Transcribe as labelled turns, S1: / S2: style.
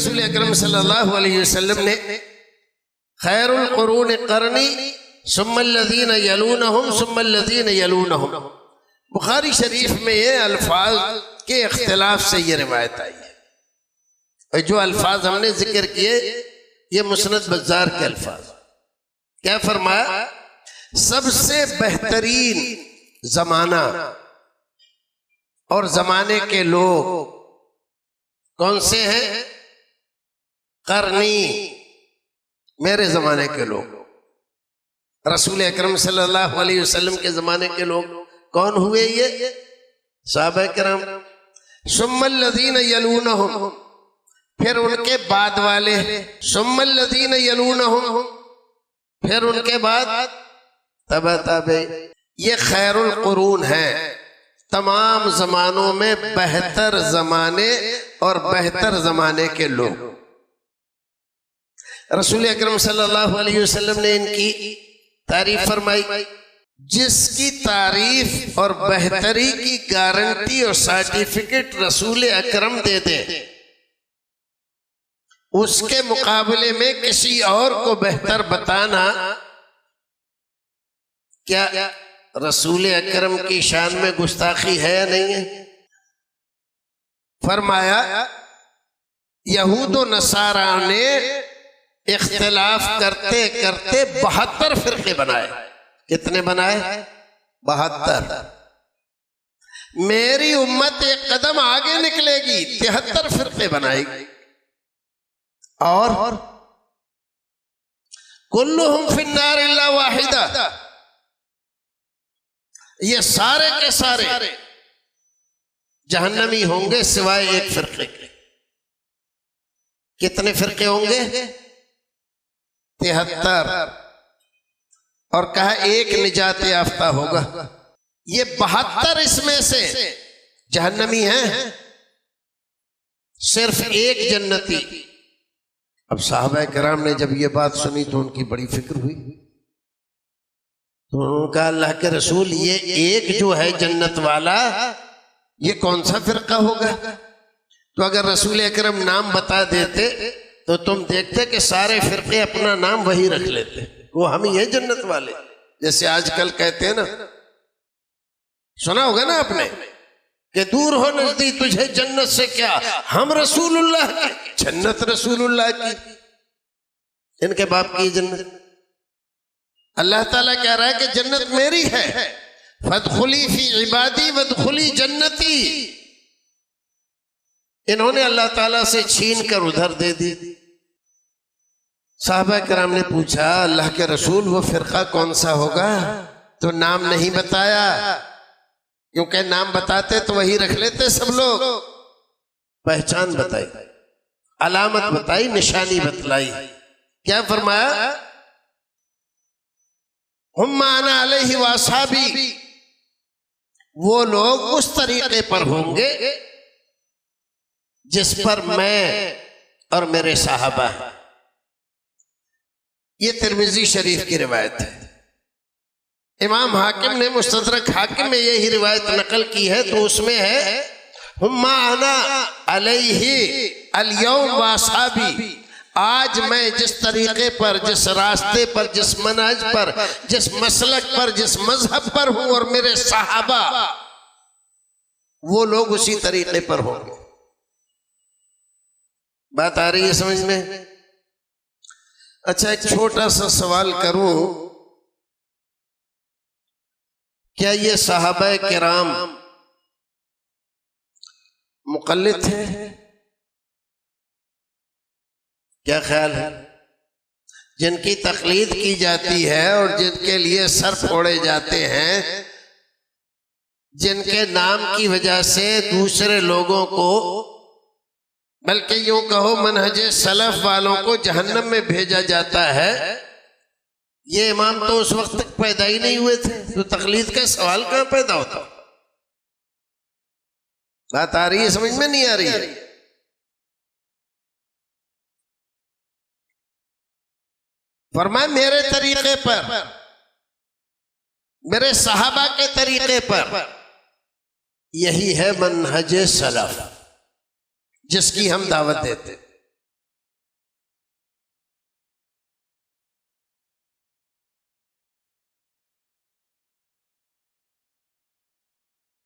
S1: रसूल अकरम सल्लल्लाहु अलैहि वसल्लम ने खैरुल कुरून करनी सुम्मल्लज़ीन यलूनहुम सुम्मल्लज़ीन यलूनहुम, बुखारी शरीफ में ये अल्फाज के इख्तिलाफ से ये रिवायत आई है। और जो अल्फाज हमने जिक्र किए ये मुस्नद बज़्ज़ार के अल्फाज। क्या फरमाया? सबसे बेहतरीन जमाना और जमाने के लोग कौन से हैं? करनी, मेरे जमाने के लोग। रसूल अकरम सल्लल्लाहु अलैहि वसल्लम के जमाने के लोग कौन हुए? ये सहाबा किराम। सुम्मल्लज़ीन यलूनहुम, फिर उनके बाद वाले। सुम्मल्लज़ीन यलूनहुम, फिर उनके बाद तबा तबे। ये खैरुल कुरून है, तमाम जमानों में बेहतर जमाने और बेहतर जमाने के लोग। रसूल अकरम सल्लल्लाहु अलैहि वसल्लम ने इनकी तारीफ फरमाई। जिसकी तारीफ और बेहतरी की गारंटी और सर्टिफिकेट रसूल अकरम दे दे, उसके मुकाबले में किसी और को बेहतर बताना क्या रसूल अकरम की शान में गुस्ताखी है या नहीं है? फरमाया यहूद व नसारा ने इख्तिलाफ करते करते 72 फिरके बनाए। कितने बनाए? 72। मेरी उम्मत एक कदम आगे निकलेगी, 73 फिरके बनाएगी। और कुल्लुहुम फिन्नार इल्ला वाहिदा, ये सारे के सारे जहन्नमी होंगे सिवाय एक फिरके के। कितने फिरके होंगे? 73। और कहा एक निजात याफ्ता होगा। ये 72 इसमें से जहन्नमी हैं, सिर्फ एक जन्नती। अब साहबा किराम ने जब ये बात सुनी तो उनकी बड़ी फिक्र हुई। तो उन्होंने कहा अल्लाह के रसूल, ये एक जो है जन्नत वाला, ये कौन सा फिरका होगा? तो अगर रसूल अकरम नाम बता देते तो तुम देखते कि सारे फिरके अपना नाम वही रख लेते, वो हम ही है जन्नत वाले। जैसे आजकल कहते हैं ना, सुना होगा ना आपने कि दूर हो नजदीक तुझे जन्नत से क्या, हम रसूलुल्लाह की जन्नत, रसूलुल्लाह की, इनके बाप की जन्नत। अल्लाह ताला कह रहा है कि जन्नत मेरी है, फदखुली फी इबादी वदखुली जन्नती। इन्होंने अल्लाह ताला से छीन कर उधर दे दी। साहबा किराम ने पूछा अल्लाह के रसूल वो फिरका कौन सा होगा? तो नाम नहीं बताया, क्योंकि नाम बताते तो वही रख लेते सब लोग। पहचान बताई, अलामत बताई, निशानी बतलाई। क्या फरमाया? हुम्मा अना अलैहि वअस्हाबी, वो लोग उस तरीके पर होंगे जिस पर मैं और मेरे साहबा हैं। ये तिरमिज़ी शरीफ की रिवायत है। इमाम हाकिम ने मुस्तदरक हाकिम में यही रिवायत नकल की है, तो उसमें है हुम्मा अना अलैहि अल-यौम वअस्हाबी, आज मैं जिस तरीके पर, जिस रास्ते पर, जिस मनहज पर, जिस मसलक पर, जिस मजहब पर हूं और मेरे सहाबा, वो लोग उसी तरीके पर होंगे। बात आ रही है समझ में? अच्छा, एक छोटा सा सवाल करूं, क्या ये सहाबा किराम मुक़ल्लिद थे? क्या ख्याल है? जिनकी तकलीद की जाती है और जिनके लिए सर फोड़े जाते हैं, जिनके नाम की वजह से दूसरे लोगों को, बल्कि यूं कहो मनहजे सलफ वालों को जहन्नम में भेजा जाता है, ये इमाम तो उस वक्त तक पैदा ही नहीं हुए थे, तो तकलीद का सवाल कहां पैदा होता? बात आ रही है समझ में? नहीं आ रही है? फरमाए मेरे तरीके पर, मेरे सहाबा के तरीके पर, यही है मनहज सलफ जिसकी हम दावत देते।